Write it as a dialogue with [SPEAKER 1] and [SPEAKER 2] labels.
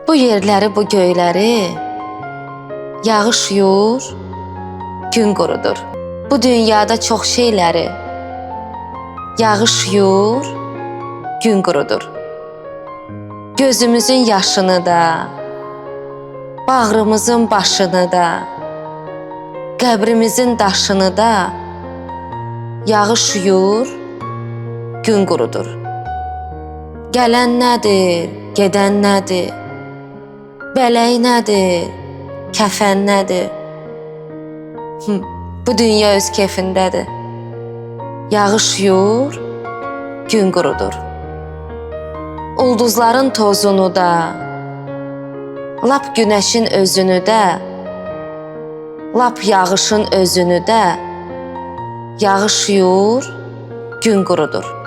[SPEAKER 1] Bu yerləri, bu göyləri yağış yuyur, gün qurudur. Bu dünyada çox şeyləri yağış yuyur, gün qurudur. Gözümüzün yaşını da, bağrımızın başını da, qəbrimizin daşını da yağış yuyur, gün qurudur. Gələn nədir, gedən nədir? Bələk nədir, kəfən nədir? Bu dünya öz keyfindədir. Yağış yuyur, gün qurudur. Ulduzların tozunu da, lap günəşin özünü də, lap yağışın özünü də yağış yuyur, gün qurudur.